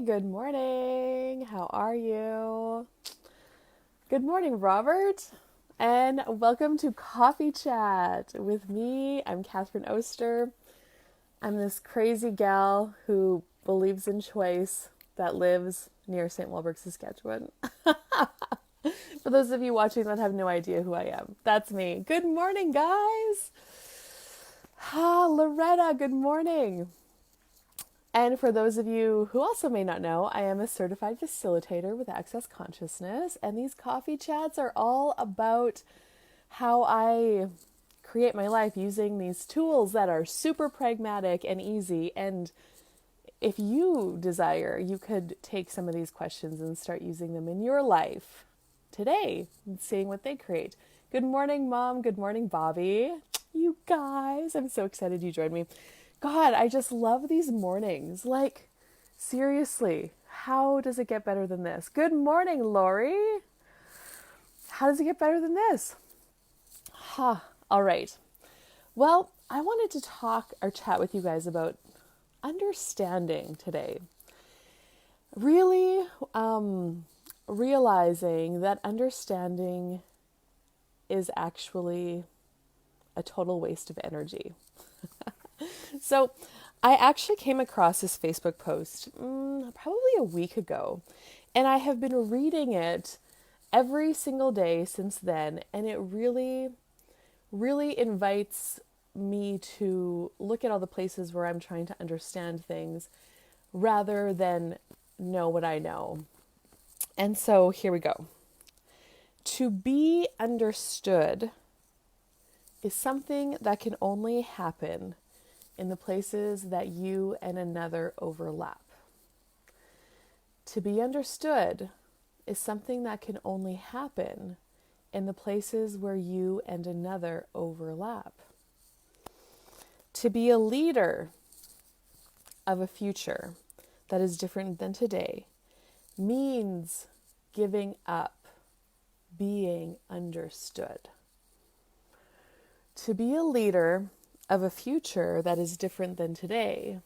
Good morning. How are you? Good morning, Robert. And welcome to Coffee Chat with me. I'm Catherine Oster. I'm this crazy gal who believes in choice that lives near St. Walburg, Saskatchewan. For those of you watching that have no idea who I am, that's me. Good morning, guys. Loretta, good morning. And for those of you who also may not know, I am a certified facilitator with Access Consciousness, and these coffee chats are all about how I create my life using these tools that are super pragmatic and easy. And if you desire, you could take some of these questions and start using them in your life today and seeing what they create. Good morning, Mom. Good morning, Bobby. You guys, I'm so excited you joined me. God, I just love these mornings. Like, seriously, how does it get better than this? Good morning, Lori. How does it get better than this? All right. Well, I wanted to talk or chat with you guys about understanding today. Really realizing that understanding is actually a total waste of energy. So I actually came across this Facebook post probably a week ago, and I have been reading it every single day since then, and it really, really invites me to look at all the places where I'm trying to understand things rather than know what I know. And so here we go. To be understood is something that can only happen in the places that you and another overlap. To be understood is something that can only happen in the places where you and another overlap. To be a leader of a future that is different than today means giving up being understood. To be a leader of a future that is different than today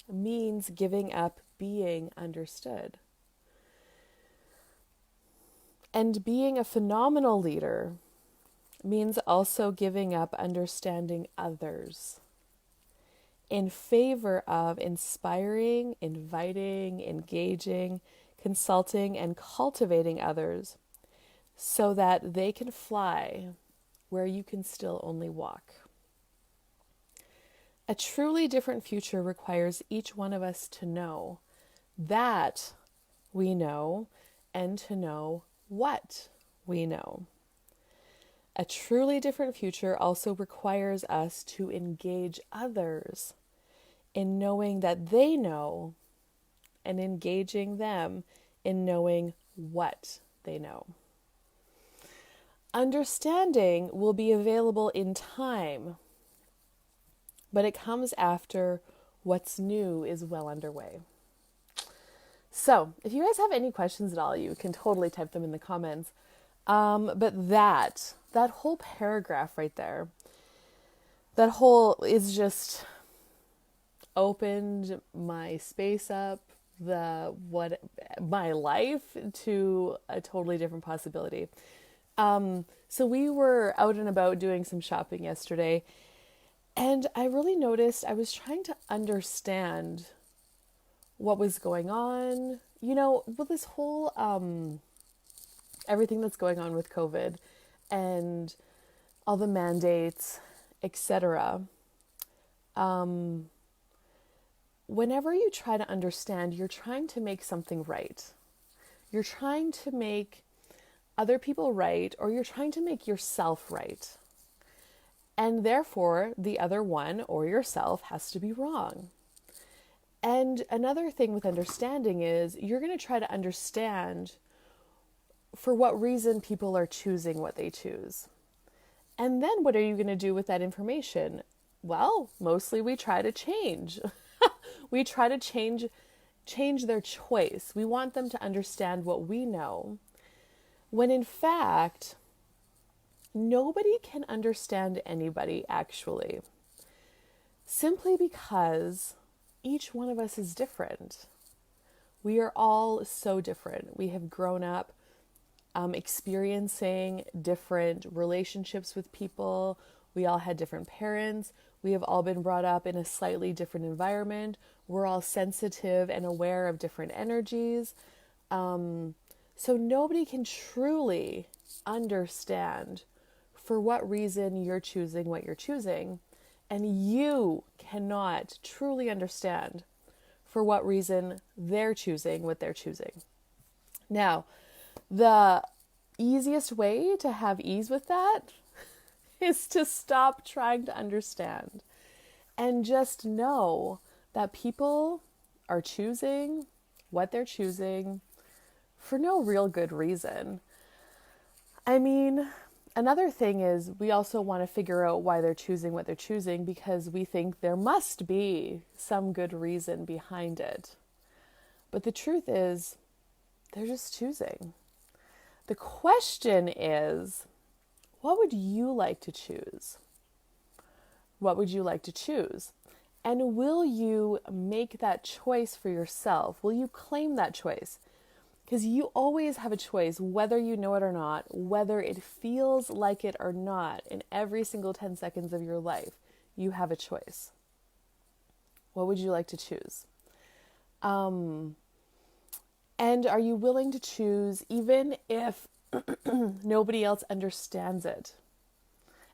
means giving up being understood. And being a phenomenal leader means also giving up understanding others in favor of inspiring, inviting, engaging, consulting, and cultivating others so that they can fly where you can still only walk. A truly different future requires each one of us to know that we know and to know what we know. A truly different future also requires us to engage others in knowing that they know and engaging them in knowing what they know. Understanding will be available in time, but it comes after what's new is well underway. So, if you guys have any questions at all, you can totally type them in the comments. But that whole paragraph right there, that whole is just opened my space up, my life to a totally different possibility. So we were out and about doing some shopping yesterday, and I really noticed I was trying to understand what was going on, with this whole, everything that's going on with COVID and all the mandates, etc. Whenever you try to understand, you're trying to make something right. You're trying to make other people right, or you're trying to make yourself right. And therefore, the other one or yourself has to be wrong. And another thing with understanding is you're going to try to understand for what reason people are choosing what they choose. And then what are you going to do with that information? Well, mostly we try to change. We try to change their choice. We want them to understand what we know, when in fact, nobody can understand anybody actually, simply because each one of us is different. We are all so different. We have grown up experiencing different relationships with people. We all had different parents. We have all been brought up in a slightly different environment. We're all sensitive and aware of different energies. So nobody can truly understand for what reason you're choosing what you're choosing. And you cannot truly understand for what reason they're choosing what they're choosing. Now, the easiest way to have ease with that is to stop trying to understand and just know that people are choosing what they're choosing for no real good reason. I mean, another thing is we also want to figure out why they're choosing what they're choosing because we think there must be some good reason behind it. But the truth is, they're just choosing. The question is, what would you like to choose? What would you like to choose? And will you make that choice for yourself? Will you claim that choice? Because you always have a choice, whether you know it or not, whether it feels like it or not, in every single 10 seconds of your life, you have a choice. What would you like to choose? And are you willing to choose even if nobody else understands it?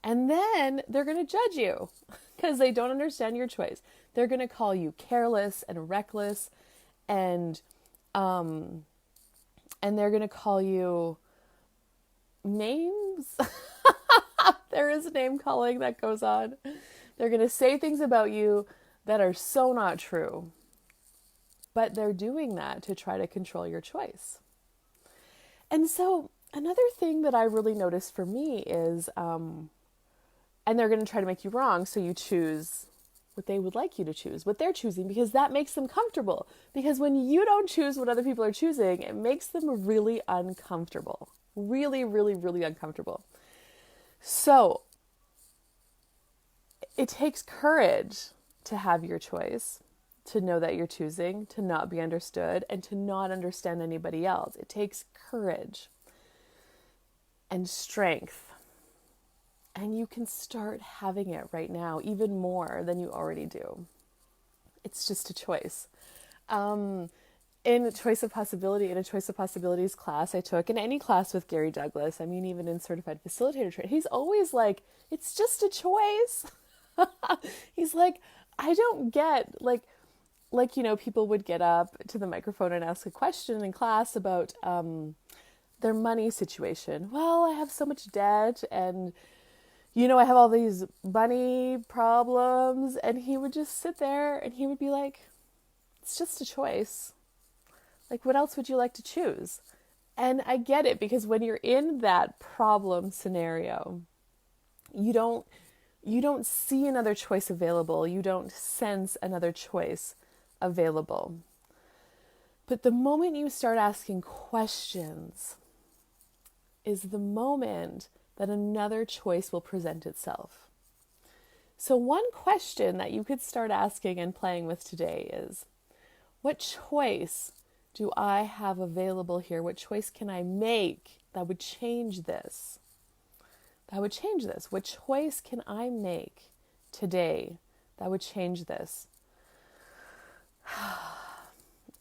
And then they're going to judge you because they don't understand your choice. They're going to call you careless and reckless and they're going to call you names. There is name calling that goes on. They're going to say things about you that are so not true. But they're doing that to try to control your choice. And so another thing that I really noticed for me is, and they're going to try to make you wrong, so you choose what they would like you to choose, what they're choosing, because that makes them comfortable. Because when you don't choose what other people are choosing, it makes them really uncomfortable. Really, really, really uncomfortable. So it takes courage to have your choice, to know that you're choosing, to not be understood, and to not understand anybody else. It takes courage and strength. And you can start having it right now, even more than you already do. It's just a choice. In a Choice of Possibility, in a Choice of Possibilities class I took, in any class with Gary Douglas, I mean, even in Certified Facilitator Training, he's always like, it's just a choice. He's like, I don't get, like, people would get up to the microphone and ask a question in class about their money situation. Well, I have so much debt and, I have all these money problems. And he would just sit there and he would be like, it's just a choice. Like, what else would you like to choose? And I get it, because when you're in that problem scenario, you don't see another choice available. You don't sense another choice available. But the moment you start asking questions is the moment that another choice will present itself. So one question that you could start asking and playing with today is, what choice do I have available here? What choice can I make that would change this? What choice can I make today that would change this?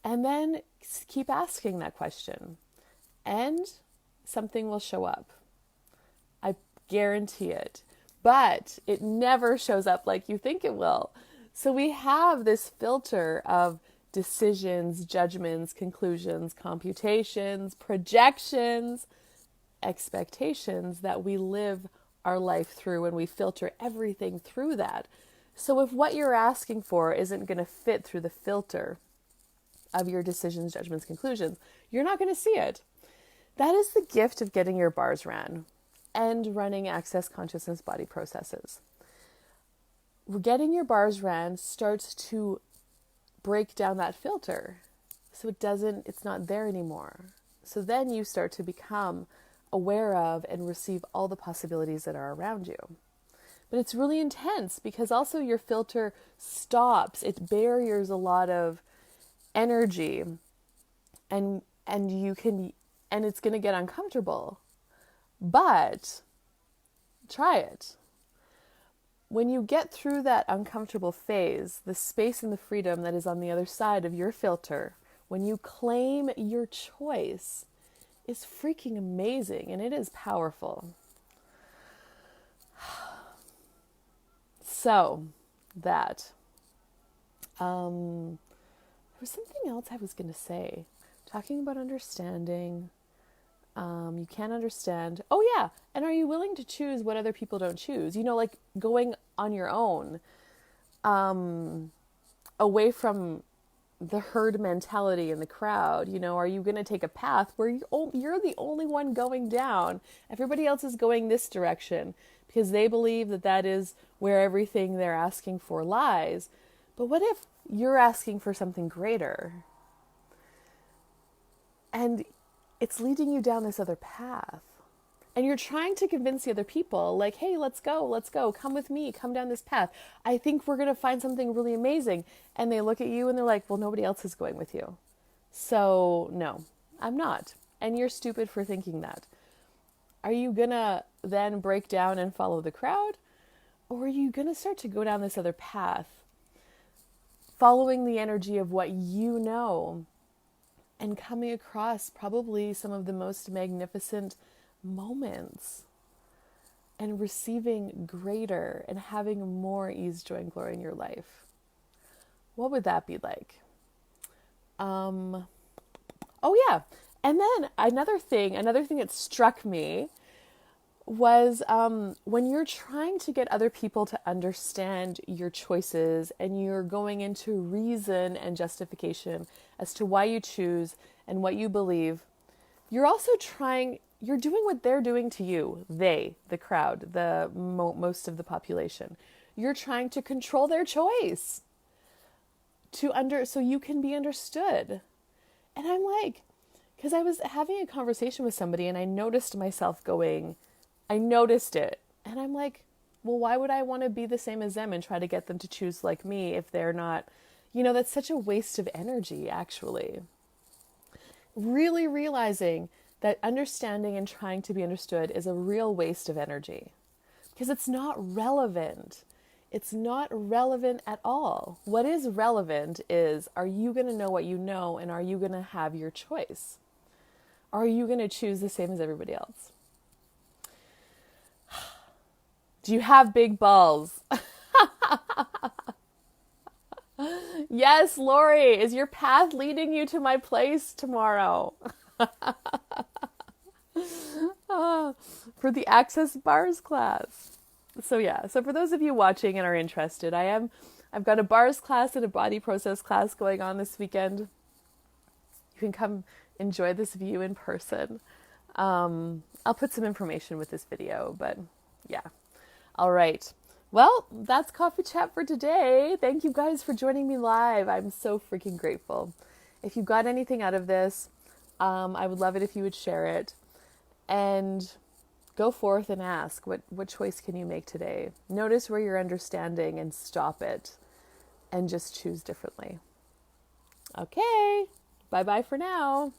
And then keep asking that question, and something will show up. I guarantee it. But it never shows up like you think it will. So we have this filter of decisions, judgments, conclusions, computations, projections, expectations that we live our life through, and we filter everything through that. So if what you're asking for isn't going to fit through the filter of your decisions, judgments, conclusions, you're not going to see it. That is the gift of getting your bars ran and running Access Consciousness Body processes. Getting your bars ran starts to break down that filter. So it's not there anymore. So then you start to become aware of and receive all the possibilities that are around you. But it's really intense, because also your filter stops. It barriers a lot of energy and you can, and it's going to get uncomfortable, but try it. When you get through that uncomfortable phase, the space and the freedom that is on the other side of your filter, when you claim your choice, is freaking amazing, and it is powerful. So, that. There was something else I was going to say. Talking about understanding. You can't understand. Oh, yeah. And are you willing to choose what other people don't choose? You know, like going on your own, away from the herd mentality in the crowd. You know, are you going to take a path where you're the only one going down? Everybody else is going this direction because they believe that that is where everything they're asking for lies. But what if you're asking for something greater? And it's leading you down this other path. And you're trying to convince the other people, like, hey, let's go, come with me, come down this path. I think we're going to find something really amazing. And they look at you and they're like, well, nobody else is going with you. So, no, I'm not. And you're stupid for thinking that. Are you going to then break down and follow the crowd? Or are you going to start to go down this other path, following the energy of what you know, and coming across probably some of the most magnificent moments and receiving greater and having more ease, joy, and glory in your life? What would that be like? Oh yeah. And then another thing that struck me was when you're trying to get other people to understand your choices and you're going into reason and justification as to why you choose and what you believe, you're also you're doing what they're doing to you. They, the crowd, the most of the population. You're trying to control their choice so you can be understood. And I'm like, because I was having a conversation with somebody and I noticed it. And I'm like, well, why would I want to be the same as them and try to get them to choose like me if they're not, that's such a waste of energy, actually. Really realizing that understanding and trying to be understood is a real waste of energy because it's not relevant. It's not relevant at all. What is relevant is, are you going to know what you know, and are you going to have your choice? Are you going to choose the same as everybody else? Do you have big balls? Yes, Lori, is your path leading you to my place tomorrow? For the Access Bars class. So for those of you watching and are interested, I've got a bars class and a body process class going on this weekend. You can come enjoy this view in person. I'll put some information with this video, but yeah. All right. Well, that's Coffee Chat for today. Thank you guys for joining me live. I'm so freaking grateful. If you got anything out of this, I would love it if you would share it. And go forth and ask, what choice can you make today? Notice where you're understanding and stop it. And just choose differently. Okay. Bye-bye for now.